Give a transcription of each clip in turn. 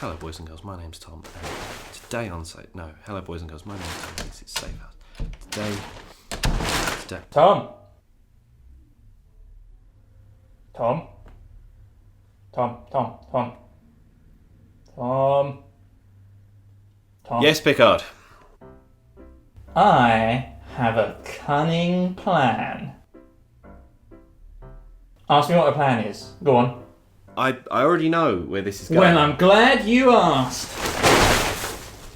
Hello boys and girls, my name's Tom. Today on site, no, hello boys and girls, my name's Tom. This is Safehouse. Today. Tom. Yes, Pickard. I have a cunning plan. Ask me what the plan is. Go on. I already know where this is going. Well, I'm glad you asked.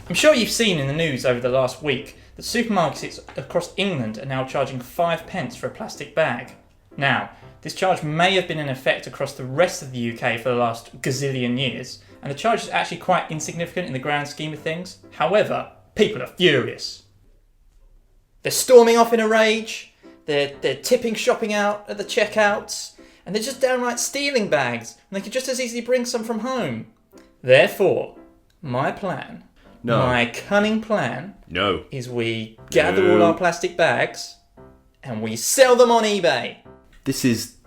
I'm sure you've seen in the news over the last week that supermarkets across England are now charging 5 pence for a plastic bag. Now, this charge may have been in effect across the rest of the UK for the last gazillion years, and the charge is actually quite insignificant in the grand scheme of things. However, people are furious. They're storming off in a rage, they're tipping shopping out at the checkouts, and they're just downright stealing bags, and they could just as easily bring some from home. Therefore, my cunning plan, is we gather all our plastic bags and we sell them on eBay. This is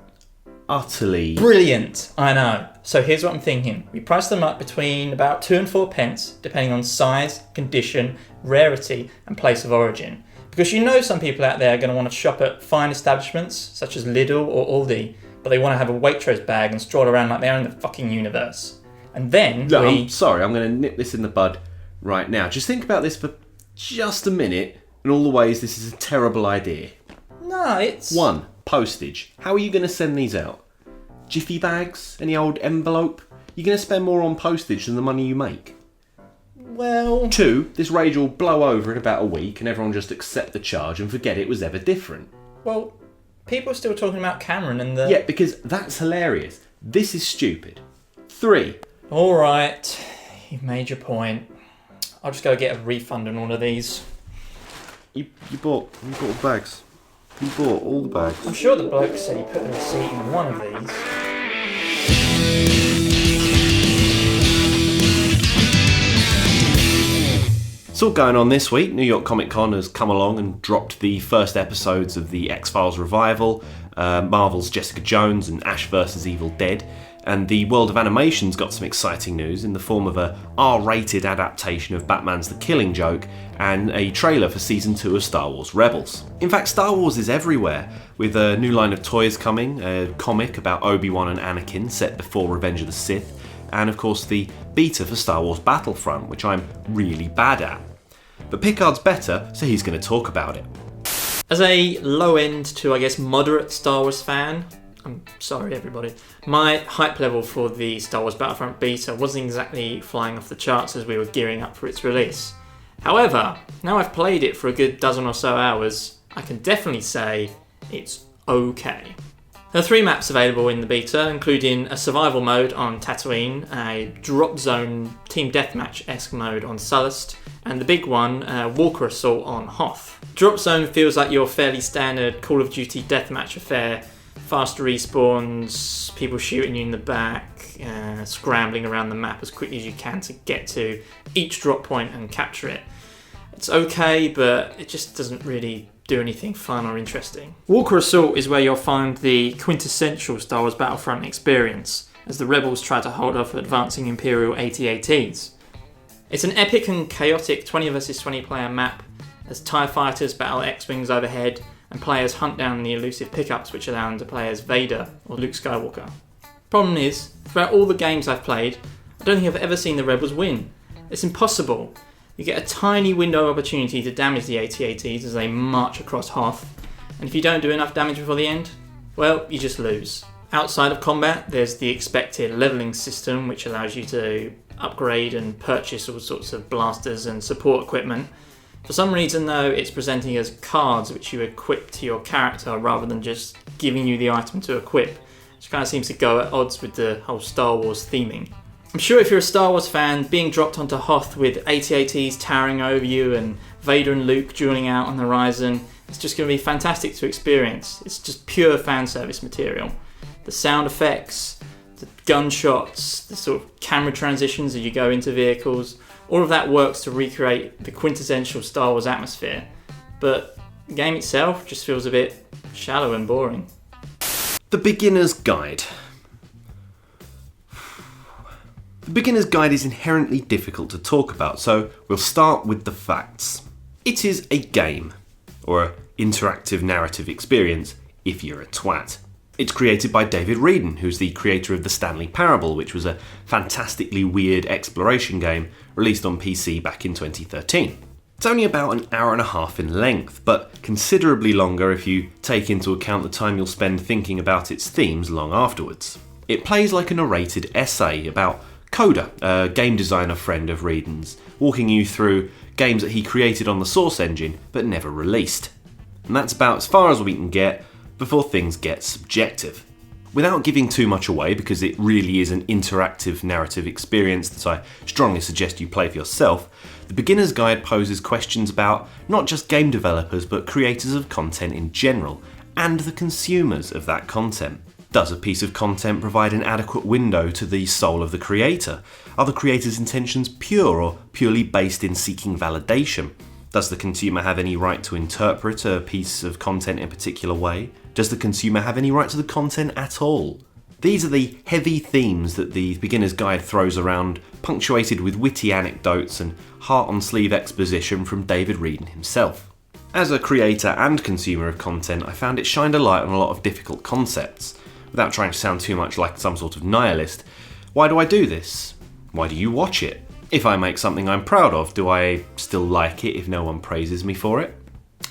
utterly Brilliant, I know. So here's what I'm thinking. We price them up between about 2 and 4 pence, depending on size, condition, rarity, and place of origin. Because you know some people out there are going to want to shop at fine establishments, such as Lidl or Aldi, but they want to have a Waitrose bag and stroll around like they're in the fucking universe. And then I'm sorry, I'm going to nip this in the bud right now. Just think about this for just a minute and all the ways this is a terrible idea. No, it's... 1. Postage. How are you going to send these out? Jiffy bags? Any old envelope? You're going to spend more on postage than the money you make. Well... 2. This rage will blow over in about a week and everyone will just accept the charge and forget it was ever different. Well, people are still talking about Cameron and the... Yeah, because that's hilarious. This is stupid. 3. Alright, you've made your point. I'll just go get a refund on all of these. You bought the bags. You bought all the bags. I'm sure the bloke said he put the receipt in one of these. It's all going on this week. New York Comic Con has come along and dropped the first episodes of the X-Files revival, Marvel's Jessica Jones and Ash vs. Evil Dead, and the world of animation's got some exciting news in the form of a R-rated adaptation of Batman's The Killing Joke and a trailer for Season 2 of Star Wars Rebels. In fact, Star Wars is everywhere, with a new line of toys coming, a comic about Obi-Wan and Anakin set before Revenge of the Sith, and of course the beta for Star Wars Battlefront, which I'm really bad at. But Pickard's better, so he's going to talk about it. As a low-end to, I guess, moderate Star Wars fan, I'm sorry everybody, my hype level for the Star Wars Battlefront beta wasn't exactly flying off the charts as we were gearing up for its release. However, now I've played it for a good dozen or so hours, I can definitely say it's okay. There are 3 maps available in the beta, including a survival mode on Tatooine, a drop zone team deathmatch-esque mode on Sullust, and the big one, Walker Assault on Hoth. Drop zone feels like your fairly standard Call of Duty deathmatch affair. Fast respawns, people shooting you in the back, scrambling around the map as quickly as you can to get to each drop point and capture it. It's okay, but it just doesn't really do anything fun or interesting. Walker Assault is where you'll find the quintessential Star Wars Battlefront experience, as the Rebels try to hold off advancing Imperial AT-ATs. It's an epic and chaotic 20 vs 20 player map, as TIE fighters battle X-Wings overhead, and players hunt down the elusive pickups which allow them to play as Vader or Luke Skywalker. Problem is, throughout all the games I've played, I don't think I've ever seen the Rebels win. It's impossible. You get a tiny window of opportunity to damage the AT-ATs as they march across Hoth, and if you don't do enough damage before the end, well, you just lose. Outside of combat, there's the expected levelling system which allows you to upgrade and purchase all sorts of blasters and support equipment. For some reason though, it's presenting as cards which you equip to your character rather than just giving you the item to equip, which kind of seems to go at odds with the whole Star Wars theming. I'm sure if you're a Star Wars fan, being dropped onto Hoth with AT-ATs towering over you and Vader and Luke dueling out on the horizon, it's just going to be fantastic to experience. It's just pure fan service material. The sound effects, the gunshots, the sort of camera transitions as you go into vehicles, all of that works to recreate the quintessential Star Wars atmosphere. But the game itself just feels a bit shallow and boring. The Beginner's Guide. The beginner's guide is inherently difficult to talk about, so we'll start with the facts. It is a game, or an interactive narrative experience, if you're a twat. It's created by David Reedon, who's the creator of The Stanley Parable, which was a fantastically weird exploration game released on PC back in 2013. It's only about an hour and a half in length, but considerably longer if you take into account the time you'll spend thinking about its themes long afterwards. It plays like a narrated essay about Coda, a game designer friend of Reedon's, walking you through games that he created on the Source engine but never released. And that's about as far as we can get before things get subjective. Without giving too much away, because it really is an interactive narrative experience that I strongly suggest you play for yourself, the beginner's guide poses questions about not just game developers but creators of content in general, and the consumers of that content. Does a piece of content provide an adequate window to the soul of the creator? Are the creator's intentions pure or purely based in seeking validation? Does the consumer have any right to interpret a piece of content in a particular way? Does the consumer have any right to the content at all? These are the heavy themes that the beginner's guide throws around, punctuated with witty anecdotes and heart-on-sleeve exposition from David Reedon himself. As a creator and consumer of content, I found it shined a light on a lot of difficult concepts. Without trying to sound too much like some sort of nihilist, why do I do this? Why do you watch it? If I make something I'm proud of, do I still like it if no one praises me for it?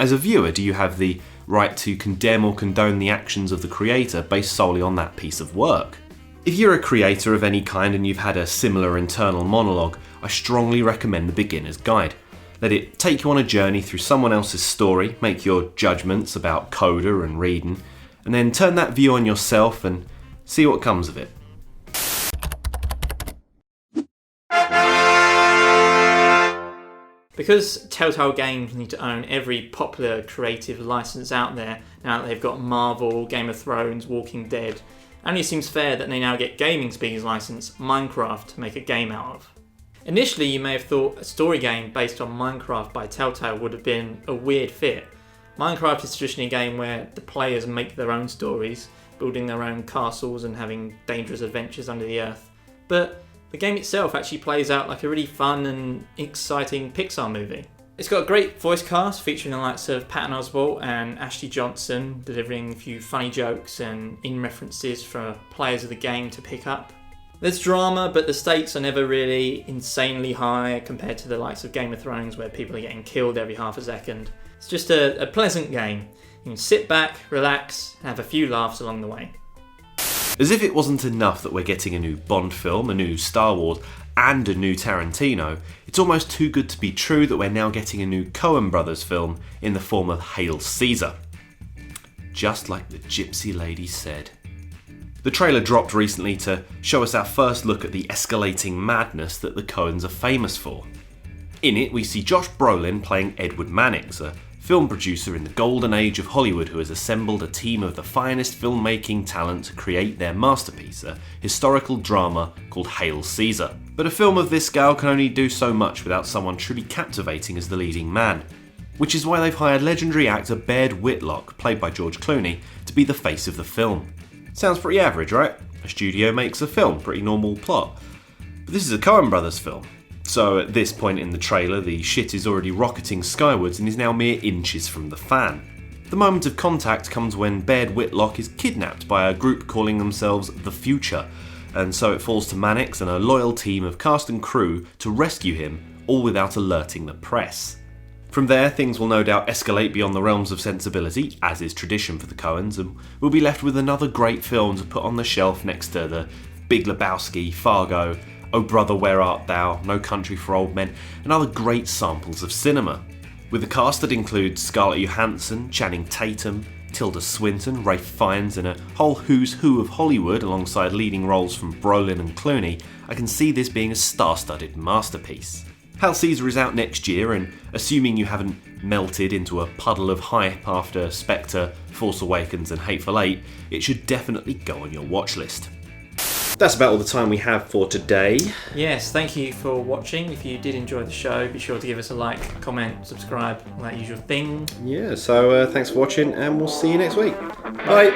As a viewer, do you have the right to condemn or condone the actions of the creator based solely on that piece of work? If you're a creator of any kind and you've had a similar internal monologue, I strongly recommend the beginner's guide. Let it take you on a journey through someone else's story, make your judgments about Coda and Reedon, and then turn that view on yourself and see what comes of it. Because Telltale Games need to own every popular creative license out there, now that they've got Marvel, Game of Thrones, Walking Dead, it only seems fair that they now get Gaming Speak's license, Minecraft, to make a game out of. Initially, you may have thought a story game based on Minecraft by Telltale would have been a weird fit. Minecraft is traditionally a game where the players make their own stories, building their own castles and having dangerous adventures under the earth. But the game itself actually plays out like a really fun and exciting Pixar movie. It's got a great voice cast featuring the likes of Patton Oswalt and Ashley Johnson, delivering a few funny jokes and in-references for players of the game to pick up. There's drama, but the stakes are never really insanely high compared to the likes of Game of Thrones, where people are getting killed every half a second. It's just a pleasant game. You can sit back, relax, and have a few laughs along the way. As if it wasn't enough that we're getting a new Bond film, a new Star Wars, and a new Tarantino, it's almost too good to be true that we're now getting a new Coen Brothers film in the form of Hail Caesar. Just like the Gypsy Lady said. The trailer dropped recently to show us our first look at the escalating madness that the Coens are famous for. In it, we see Josh Brolin playing Edward Mannix, a film producer in the golden age of Hollywood who has assembled a team of the finest filmmaking talent to create their masterpiece, a historical drama called Hail Caesar. But a film of this scale can only do so much without someone truly captivating as the leading man, which is why they've hired legendary actor Baird Whitlock, played by George Clooney, to be the face of the film. Sounds pretty average, right? A studio makes a film, pretty normal plot. But this is a Coen Brothers film. So at this point in the trailer, the shit is already rocketing skywards and is now mere inches from the fan. The moment of contact comes when Baird Whitlock is kidnapped by a group calling themselves The Future, and so it falls to Mannix and a loyal team of cast and crew to rescue him, all without alerting the press. From there, things will no doubt escalate beyond the realms of sensibility, as is tradition for the Coens, and we'll be left with another great film to put on the shelf next to the Big Lebowski, Fargo, Oh Brother, Where Art Thou, No Country for Old Men, and other great samples of cinema. With a cast that includes Scarlett Johansson, Channing Tatum, Tilda Swinton, Ralph Fiennes, and a whole who's who of Hollywood alongside leading roles from Brolin and Clooney, I can see this being a star-studded masterpiece. Hail Caesar is out next year, and assuming you haven't melted into a puddle of hype after Spectre, Force Awakens and Hateful Eight, it should definitely go on your watch list. That's about all the time we have for today. Yes, thank you for watching. If you did enjoy the show, be sure to give us a like, comment, subscribe, all that usual thing. Yeah, so thanks for watching and we'll see you next week. Bye.